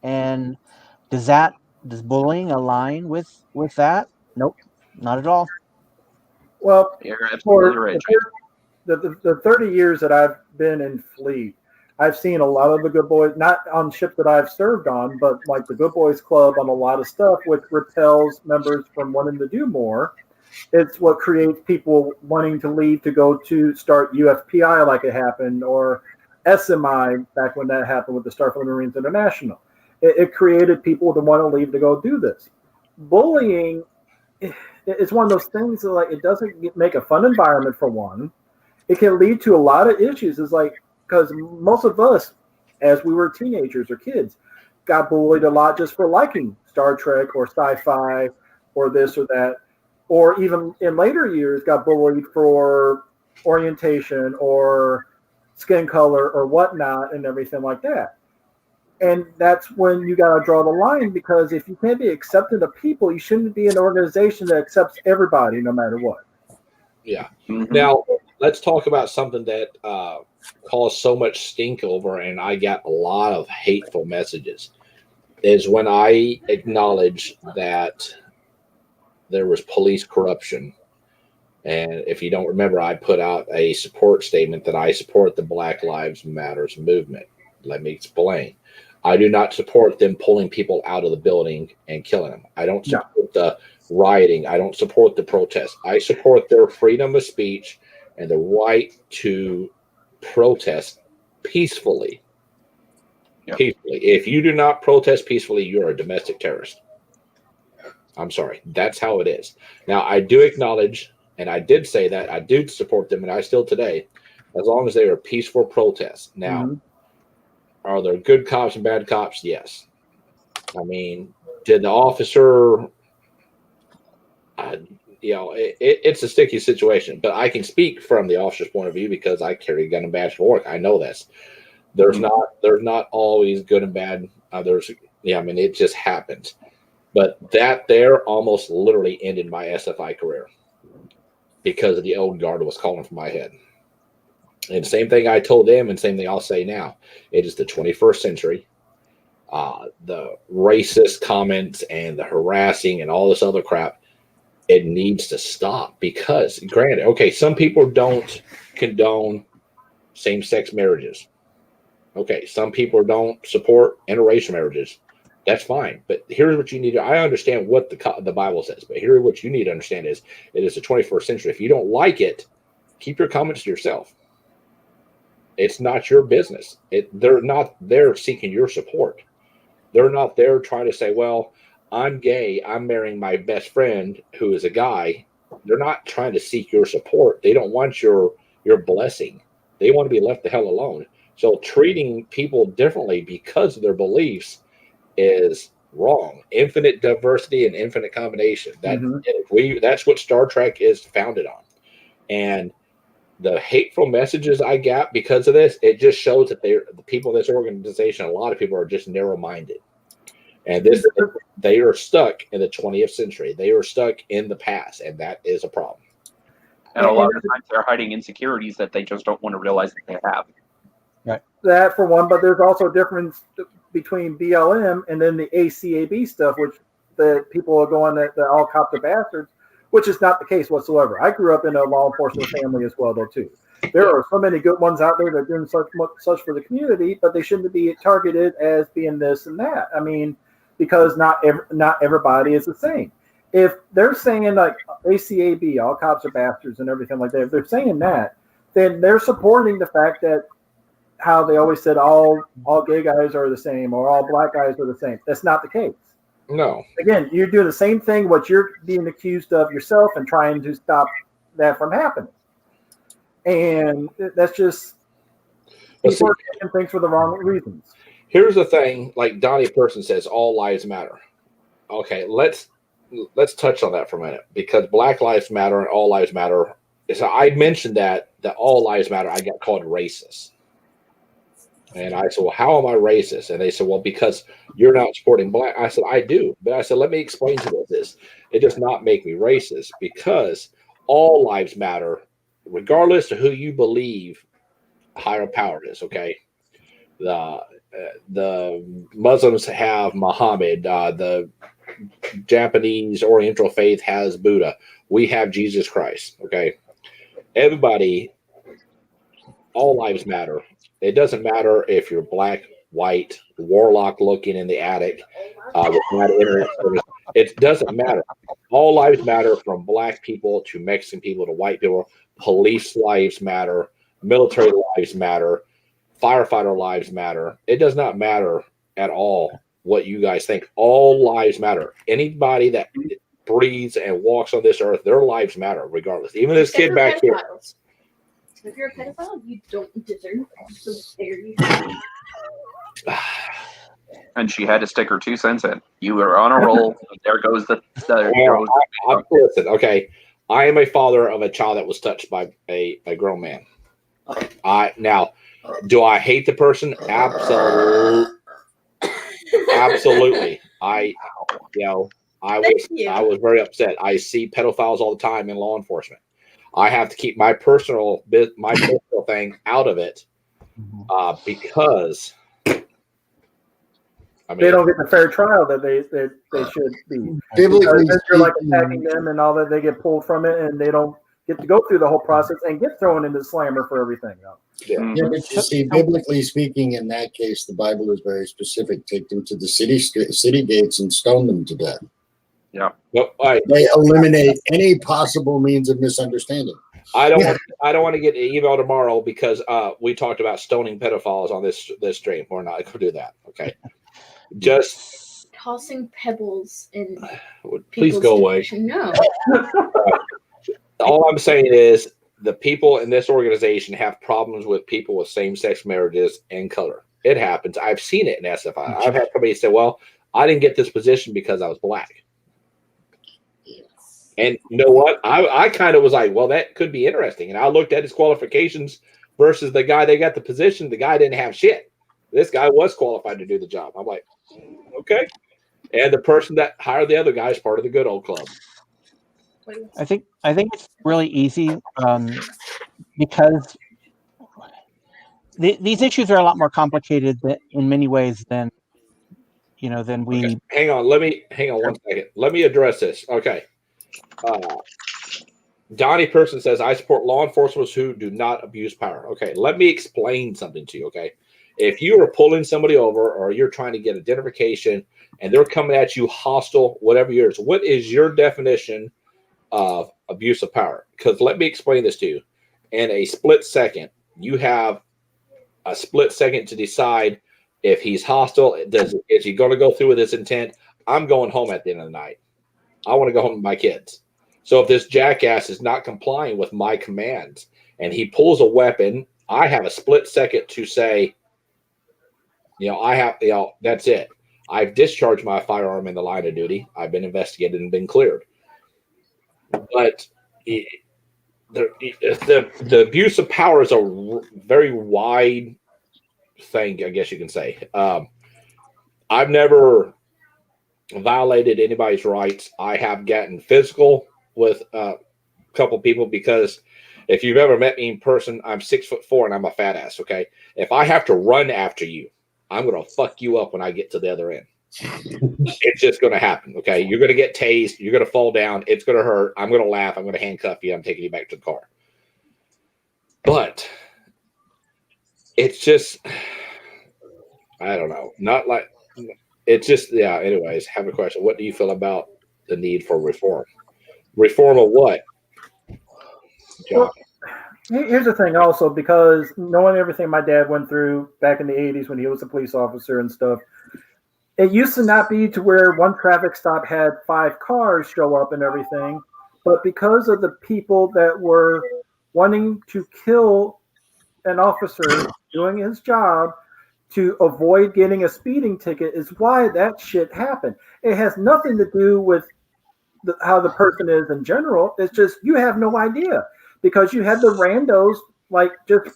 And does bullying align with that? Nope, not at all. Well, You're absolutely right, the 30 years that I've been in fleet, I've seen a lot of the good boys, not on ships that I've served on, but like the Good Boys Club on a lot of stuff, which repels members from wanting to do more. It's what creates people wanting to leave to go to start UFPI like it happened, or SMI back when that happened with the Starfleet Marines International. It created people to want to leave to go do this. Bullying, it's one of those things that, like, it doesn't make a fun environment for one. It can lead to a lot of issues. It's like, because most of us, as we were teenagers or kids, got bullied a lot just for liking Star Trek or sci-fi or this or that, or even in later years got bullied for orientation or skin color or whatnot and everything like that. And that's when you got to draw the line, because if you can't be accepting of people, you shouldn't be an organization that accepts everybody no matter what. Yeah. Now, let's talk about something that caused so much stink over, and I got a lot of hateful messages, is when I acknowledged that there was police corruption. And if you don't remember, I put out a support statement that I support the Black Lives Matters movement. Let me explain. I do not support them pulling people out of the building and killing them. I don't support the rioting. I don't support the protest. I support their freedom of speech and the right to protest peacefully. Yep. Peacefully. If you do not protest peacefully, you're a domestic terrorist. I'm sorry. That's how it is. Now, I do acknowledge, and I did say that, I do support them, and I still today, as long as they are peaceful protests. Now, are there good cops and bad cops? Yes. I mean, did the officer, it's a sticky situation, but I can speak from the officer's point of view because I carry a gun and badge for work. I know this. There's not always good and bad. It just happens. But that there almost literally ended my SFI career because the old guard was calling for my head. And same thing I told them, and same thing I'll say now. It is the 21st century. The racist comments and the harassing and all this other crap, it needs to stop because, granted, okay, some people don't condone same-sex marriages. Okay, some people don't support interracial marriages. That's fine. But here's what you need to, I understand what the Bible says, but here's what you need to understand is it is the 21st century. If you don't like it, keep your comments to yourself. It's not your business. They're not there seeking your support. They're not there trying to say, well, I'm gay. I'm marrying my best friend who is a guy. They're not trying to seek your support. They don't want your blessing. They want to be left the hell alone. So treating people differently because of their beliefs is wrong. Infinite diversity and infinite combination. That's what Star Trek is founded on. And the hateful messages I got because of this, it just shows that the people in this organization, a lot of people are just narrow-minded. And they are stuck in the 20th century. They are stuck in the past, and that is a problem. And a lot of times they're hiding insecurities that they just don't want to realize that they have. Right. That for one, but there's also a difference between BLM and then the ACAB stuff, which the people are going that all cops are bastards. which is not the case whatsoever. I grew up in a law enforcement family as well, though, too. There are so many good ones out there that are doing such for the community, but they shouldn't be targeted as being this and that. I mean, because not everybody is the same. If they're saying like ACAB, all cops are bastards and everything like that, if they're saying that, then they're supporting the fact that how they always said all gay guys are the same or all black guys are the same. That's not the case. No. Again, you're doing the same thing what you're being accused of yourself and trying to stop that from happening. And that's just people are taking things for the wrong reasons. Here's the thing, like Donnie Person says, all lives matter. Okay, let's touch on that for a minute, because Black Lives Matter and all lives matter. So I mentioned that all lives matter. I got called racist. And I said, well, how am I racist? And they said, well, because you're not supporting black. I said, I do. But I said, let me explain to you this. It does not make me racist, because all lives matter, regardless of who you believe higher power is, okay? The Muslims have Muhammad. The Japanese Oriental faith has Buddha. We have Jesus Christ, okay? Everybody, all lives matter. It doesn't matter if you're black, white, warlock looking in the attic, with not internet service. It doesn't matter. All lives matter, from black people to Mexican people to white people. Police lives matter. Military lives matter. Firefighter lives matter. It does not matter at all what you guys think. All lives matter. Anybody that breathes and walks on this earth, their lives matter regardless. Even this kid back here. If you're a pedophile, you don't deserve to dare you. And she had to stick her 2 cents in. You were on a roll. There goes the. Listen, okay. I am a father of a child that was touched by a grown man. Now, do I hate the person? Absolutely. I was very upset. I see pedophiles all the time in law enforcement. I have to keep my personal thing out of it, because I mean, they don't get the fair trial that they should be. Biblically Because you're like speaking, attacking them and all that, they get pulled from it and they don't get to go through the whole process and get thrown into the slammer for everything. Yeah, but you see, biblically speaking, in that case, the Bible is very specific. Take them to the city gates and stone them to death. Yeah. Well, They eliminate any possible means of misunderstanding. I don't want to get an email tomorrow because we talked about stoning pedophiles on this stream. We're not going to do that. Okay. Just tossing pebbles in. Please go away. No. All I'm saying is the people in this organization have problems with people with same-sex marriages and color. It happens. I've seen it in SFI. I've had somebody say, well, I didn't get this position because I was black. And you know what? I kind of was like, well, that could be interesting. And I looked at his qualifications versus the guy that got the position. The guy didn't have shit. This guy was qualified to do the job. I'm like, okay. And the person that hired the other guy is part of the good old club. I think it's really easy because these issues are a lot more complicated in many ways than we. Okay. Hang on 1 second. Let me address this. Okay. Donnie Person says, I support law enforcement who do not abuse power. Okay, let me explain something to you, okay? If you are pulling somebody over or you're trying to get identification and they're coming at you hostile, whatever yours, what is your definition of abuse of power? Because let me explain this to you. In a split second, you have a split second to decide if he's hostile. Is he going to go through with his intent? I'm going home at the end of the night. I want to go home with my kids. So if this jackass is not complying with my commands and he pulls a weapon, I have a split second to say, that's it. I've discharged my firearm in the line of duty. I've been investigated and been cleared. But the abuse of power is a very wide thing, I guess you can say. I've never violated anybody's rights. I have gotten physical with a couple people because if you've ever met me in person, I'm 6'4" and I'm a fat ass. Okay. If I have to run after you, I'm going to fuck you up when I get to the other end. It's just going to happen. Okay, you're going to get tased. You're going to fall down. It's going to hurt. I'm going to laugh. I'm going to handcuff you. I'm taking you back to the car. But it's just, I don't know. Not like it's just, yeah. Anyways, have a question. What do you feel about the need for reform? Reform of what? John? Well, here's the thing also, because knowing everything my dad went through back in the 80s when he was a police officer and stuff, it used to not be to where one traffic stop had 5 cars show up and everything, but because of the people that were wanting to kill an officer doing his job to avoid getting a speeding ticket is why that shit happened. It has nothing to do with how the person is in general. It's just you have no idea, because you had the randos like just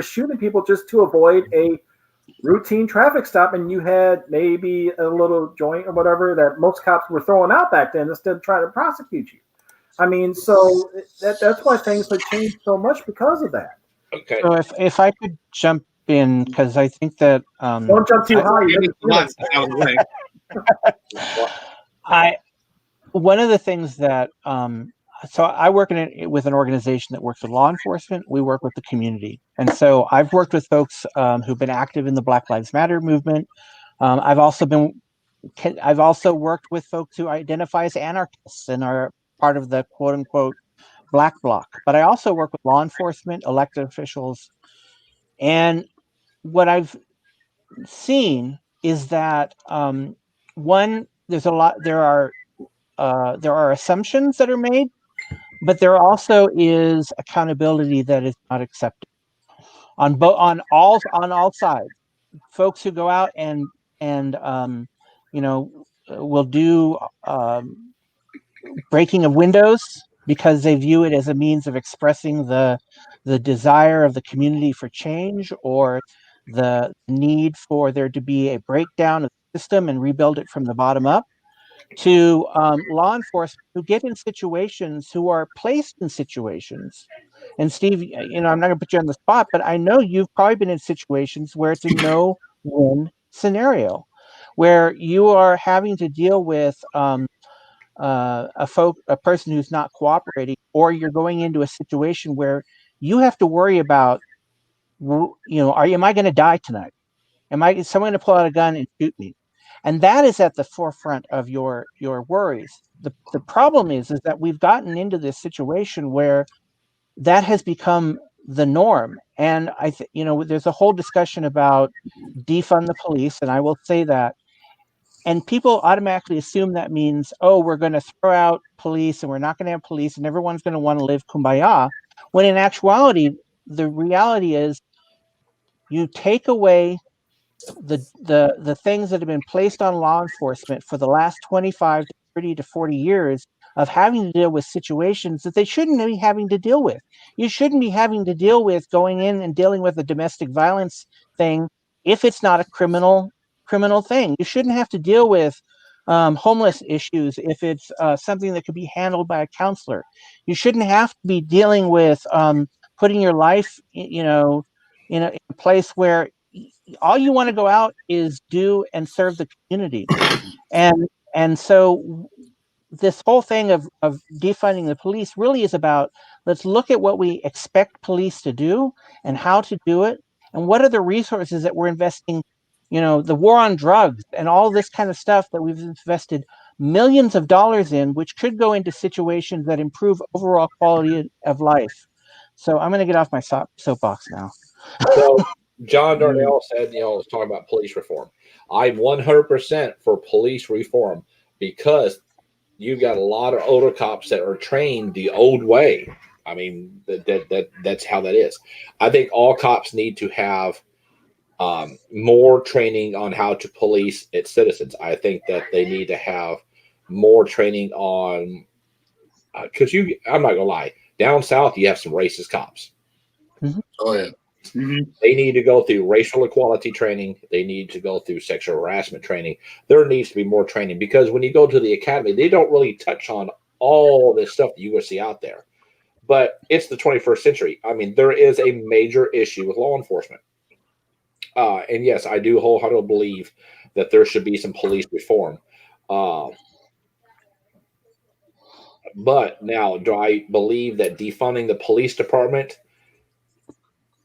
shooting people just to avoid a routine traffic stop, and you had maybe a little joint or whatever that most cops were throwing out back then instead of trying to prosecute you. I mean, so that's why things have changed so much because of that. Okay. So if I could jump in, because I think that Don't jump too high. One of the things that so I work with an organization that works with law enforcement. We work with the community, and so I've worked with folks who've been active in the Black Lives Matter movement. I've also worked with folks who identify as anarchists and are part of the quote unquote Black Bloc. But I also work with law enforcement, elected officials, and what I've seen is that one, there are assumptions that are made, but there also is accountability that is not accepted on all sides. Folks who go out and will do breaking of windows because they view it as a means of expressing the desire of the community for change, or the need for there to be a breakdown of the system and rebuild it from the bottom up, to law enforcement who get in situations, who are placed in situations. And Steve, I'm not going to put you on the spot, but I know you've probably been in situations where it's a no-win scenario, where you are having to deal with a person who's not cooperating, or you're going into a situation where you have to worry about, am I going to die tonight? Is someone going to pull out a gun and shoot me? And that is at the forefront of your worries. The problem is that we've gotten into this situation where that has become the norm. And there's a whole discussion about defund the police, and I will say that. And people automatically assume that means, we're going to throw out police and we're not going to have police and everyone's going to want to live kumbaya. When in actuality, the reality is you take away the things that have been placed on law enforcement for the last 25 to 30 to 40 years of having to deal with situations that they shouldn't be having to deal with. You shouldn't be having to deal with going in and dealing with a domestic violence thing if it's not a criminal thing. You shouldn't have to deal with homeless issues if it's something that could be handled by a counselor. You shouldn't have to be dealing with putting your life, in a place where all you want to go out is do and serve the community. And so this whole thing of defunding the police really is about, let's look at what we expect police to do and how to do it, and what are the resources that we're investing, the war on drugs and all this kind of stuff that we've invested millions of dollars in, which could go into situations that improve overall quality of life. So I'm going to get off my soapbox now. So John Darnell said, was talking about police reform. I'm 100% for police reform, because you got a lot of older cops that are trained the old way. I mean, that's how that is. I think all cops need to have more training on how to police its citizens. I think that they need to have more training on, because I'm not gonna lie, down south you have some racist cops. Mm-hmm. Oh yeah. Mm-hmm. They need to go through racial equality training. They need to go through sexual harassment training. There needs to be more training, because when you go to the academy, they don't really touch on all this stuff that you will see out there. But it's the 21st century. I mean, there is a major issue with law enforcement. And yes, I do wholeheartedly believe that there should be some police reform. But now, do I believe that defunding the police department?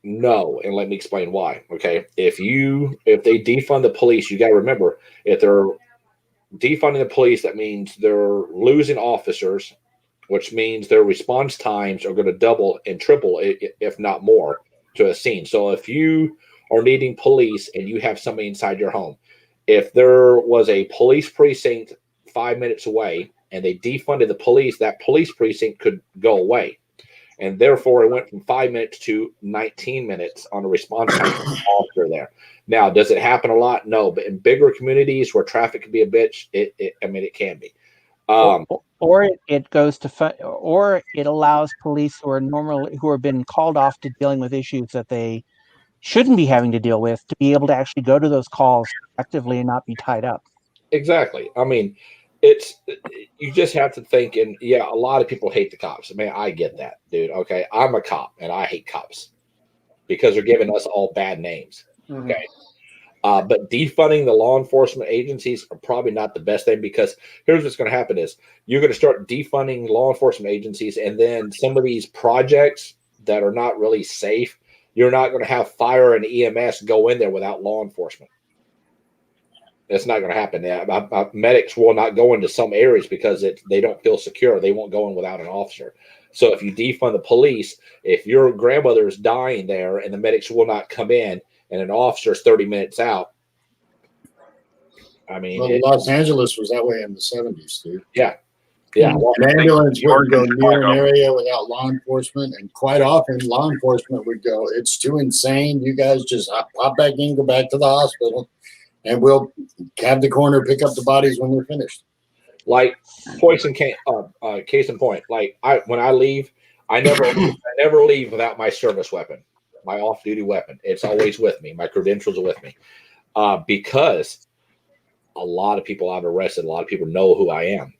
No, and let me explain why. Okay, if they defund the police, you got to remember, if they're defunding the police, that means they're losing officers, which means their response times are going to double and triple, if not more, to a scene. So if you are needing police and you have somebody inside your home, if there was a police precinct 5 minutes away and they defunded the police, that police precinct could go away. And therefore, it went from 5 minutes to 19 minutes on a response time officer there. Now, does it happen a lot? No, but in bigger communities where traffic can be a bitch, it can be. Or it goes to or it allows police who have been called off to dealing with issues that they shouldn't be having to deal with to be able to actually go to those calls effectively and not be tied up. Exactly. I mean, you just have to think, and yeah, a lot of people hate the cops. I mean, I get that, dude. Okay, I'm a cop and I hate cops because they're giving us all bad names. Mm-hmm. Okay. But defunding the law enforcement agencies are probably not the best thing, because here's what's going to happen is you're going to start defunding law enforcement agencies, and then some of these projects that are not really safe, you're not going to have fire and EMS go in there without law enforcement. It's not going to happen. Medics will not go into some areas because they don't feel secure. They won't go in without an officer. So if you defund the police, if your grandmother is dying there and the medics will not come in and an officer is 30 minutes out, I mean, Los Angeles was that way in the 70s, dude. Yeah. Yeah. An ambulance wouldn't go near an area without law enforcement, and quite often law enforcement would go, "It's too insane. You guys just pop back in, go back to the hospital, and we'll have the coroner pick up the bodies when they're finished." Like case in point, like when I leave, I never leave without my service weapon, my off-duty weapon. It's always with me. My credentials are with me, because a lot of people I've arrested, a lot of people know who I am.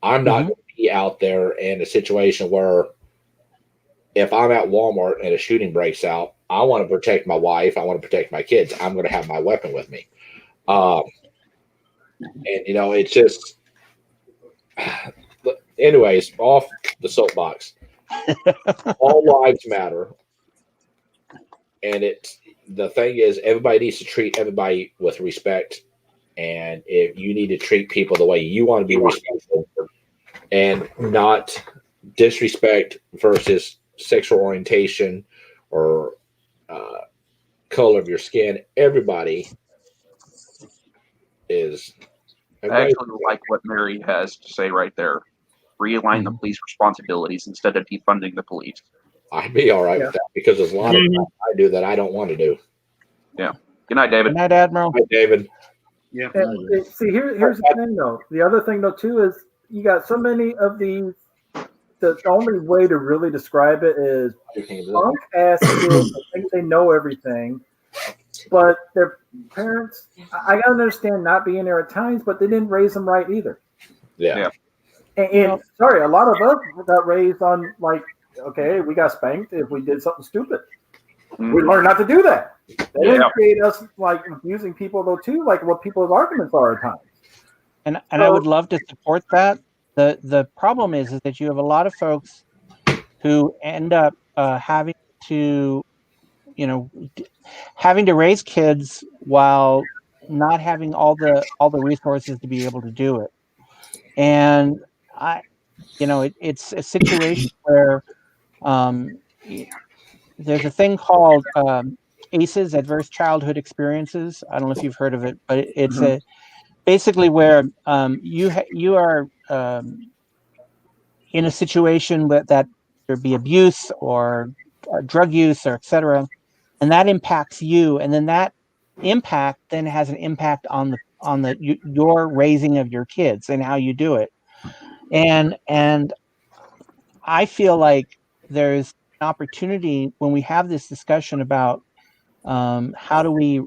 I'm not going to be out there in a situation where if I'm at Walmart and a shooting breaks out, I want to protect my wife, I want to protect my kids, I'm going to have my weapon with me. And it's just, anyways, off the soapbox. All lives matter, and the thing is, everybody needs to treat everybody with respect. And if you need to treat people the way you want to be respectful, and not disrespect versus sexual orientation or color of your skin, everybody is. I actually like what Mary has to say right there. Realign the police responsibilities instead of defunding the police. I'd be all right with that, because there's a lot of stuff I do that I don't want to do. Yeah. Good night, David. Good night, Admiral. Hi, David. Yeah. And, see, here's the thing, though. The other thing, though, too, is you got so many of these. The only way to really describe it is punk ass kids that think they know everything, but their parents. I gotta understand not being there at times, but they didn't raise them right either. Yeah. And sorry, a lot of us got raised on like, okay, we got spanked if we did something stupid. We learned not to do that. They didn't create us like abusing people though too, like what people's arguments are at times. And I would love to support that. The problem is that you have a lot of folks who end up having to raise kids while not having all the resources to be able to do it. And it's a situation where there's a thing called ACEs, Adverse Childhood Experiences. I don't know if you've heard of it, but it's basically where you are in a situation that there be abuse or drug use or etc., and that impacts you, and then that impact then has an impact on your raising of your kids and how you do it. And I feel like there's an opportunity when we have this discussion about how do we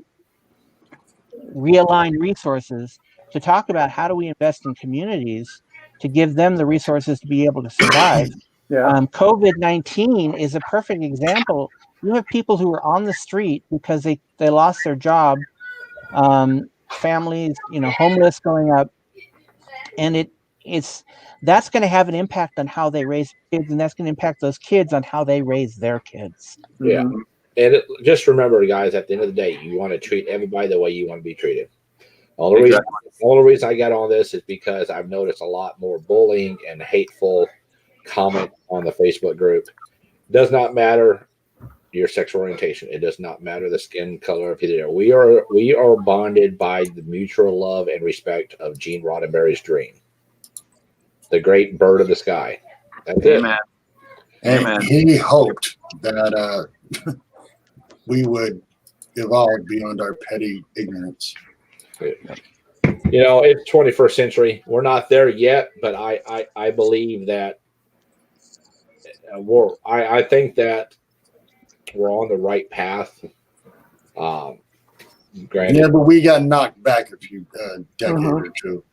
realign resources to talk about how do we invest in communities to give them the resources to be able to survive. COVID-19 is a perfect example. You have people who are on the street because they lost their job families, homeless going up, and that's going to have an impact on how they raise kids, and that's going to impact those kids on how they raise their kids. Yeah. And just remember, guys, at the end of the day, you want to treat everybody the way you want to be treated. The only reason I got on this is because I've noticed a lot more bullying and hateful comment on the Facebook group. Does not matter your sexual orientation. It does not matter the skin color of either. We are bonded by the mutual love and respect of Gene Roddenberry's dream, the great bird of the sky. That's Amen. And Amen. he hoped that we would evolve beyond our petty ignorance. It's 21st century. We're not there yet, but I believe that I think that we're on the right path. Granted, Yeah, but we got knocked back a few decades or two.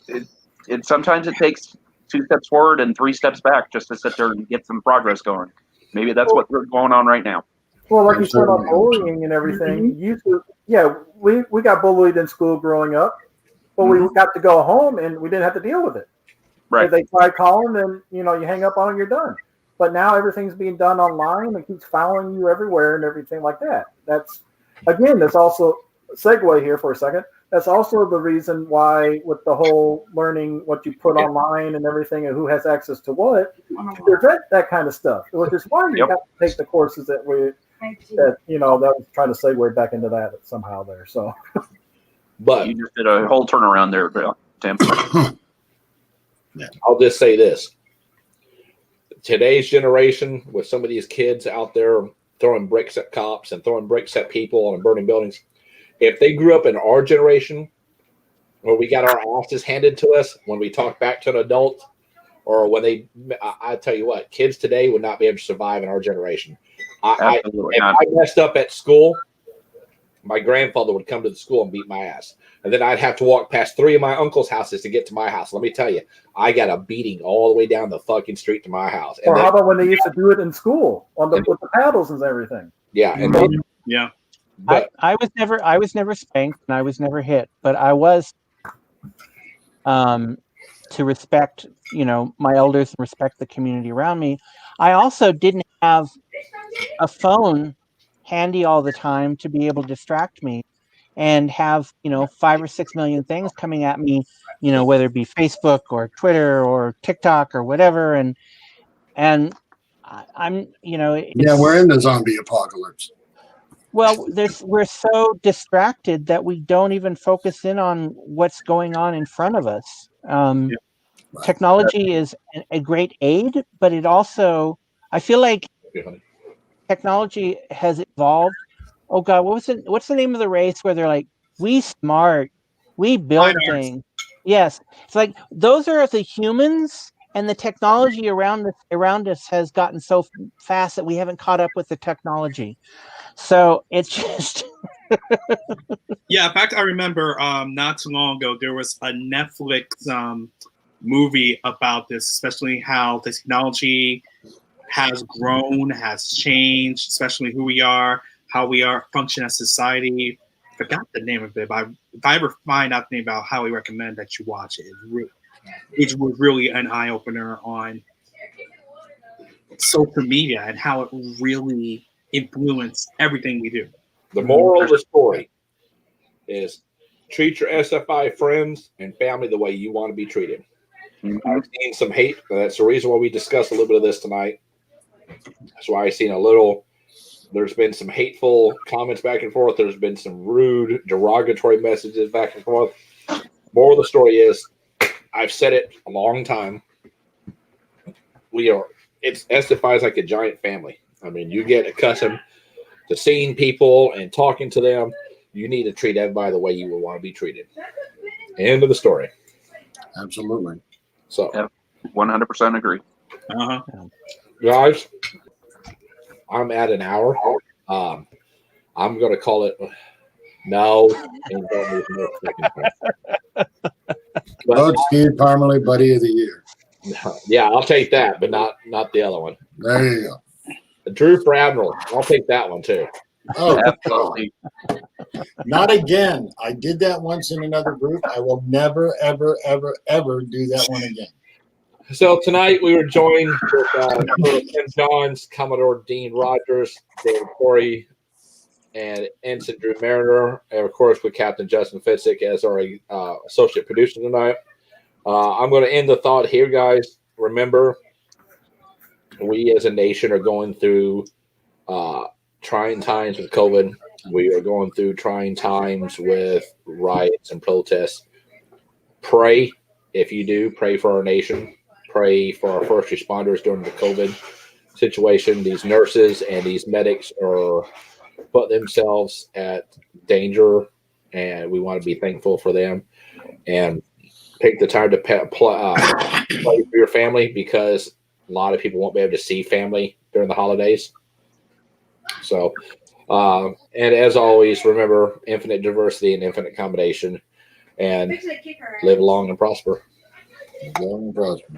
It sometimes it takes 2 steps forward and 3 steps back just to sit there and get some progress going. Maybe that's what's going on right now. Well, like you said about bullying and everything, we got bullied in school growing up, but we got to go home and we didn't have to deal with it. Right. If they try calling, then you hang up on it, you're done. But now everything's being done online and keeps following you everywhere and everything like that. That's also segue here for a second. That's also the reason why, with the whole learning what you put online and everything and who has access to what, to prevent that kind of stuff, which is why you have to take the courses that that was trying to segue back into that somehow there. So, but you just did a whole turnaround there, Tim. I'll just say this. Today's generation, with some of these kids out there throwing bricks at cops and throwing bricks at people and burning buildings, if they grew up in our generation where we got our asses handed to us when we talk back to an adult, or when I tell you what, kids today would not be able to survive in our generation. If I messed up at school, my grandfather would come to the school and beat my ass. And then I'd have to walk past 3 of my uncle's houses to get to my house. Let me tell you, I got a beating all the way down the fucking street to my house. Or how about when they used to do it in school with the paddles and everything? Yeah. But I was never spanked and I was never hit, but I was to respect, my elders and respect the community around me. I also didn't have a phone handy all the time to be able to distract me and have 5 or 6 million things coming at me, whether it be Facebook or Twitter or TikTok or whatever, and I'm we're in the zombie apocalypse. Well, we're so distracted that we don't even focus in on what's going on in front of us. Technology is a great aid, but it also, I feel like technology has evolved. Oh God, what's the name of the race where they're like, we smart, we build things. Yes. It's like those are the humans, and the technology around us has gotten so fast that we haven't caught up with the technology. So it's just Yeah, in fact, I remember not too long ago there was a Netflix movie about this, especially how the technology has grown, has changed, especially who we are, how we are function as society. I forgot the name of it, but if I ever find out the name, about how we recommend that you watch it. It was really an eye opener on social media and how it really influenced everything we do. The moral of the story is treat your SFI friends and family the way you want to be treated. I've seen some hate. That's the reason why we discussed a little bit of this tonight. That's why I've seen there's been some hateful comments back and forth. There's been some rude, derogatory messages back and forth. Moral of the story is, I've said it a long time. It's SFI is like a giant family. I mean, you get accustomed to seeing people and talking to them. You need to treat everybody the way you would want to be treated. End of the story. Absolutely. So, 100% agree. Guys, I'm at an hour. I'm going to call it no. Vote Steve Parmley, Buddy of the Year. Yeah, I'll take that, but not the other one. There you go. Drew for Admiral. I'll take that one too. Oh, Absolutely. not again. I did that once in another group. I will never, ever, ever, ever do that one again. So tonight we were joined with Col Tim Johns, Commodore Dean Rogers, David Corey, and Ensign Drew Meaurer, and of course with Captain Justin Fitzik as our associate producer tonight. I'm going to end the thought here, guys. Remember, we as a nation are going through trying times with COVID. We are going through trying times with riots and protests. Pray, if you do, pray for our nation. Pray for our first responders during the COVID situation. These nurses and these medics are put themselves at danger, and we want to be thankful for them. And take the time to pray for your family, because a lot of people won't be able to see family during the holidays. So, and as always, remember infinite diversity and infinite combination, and live long and prosper. Long and prosper.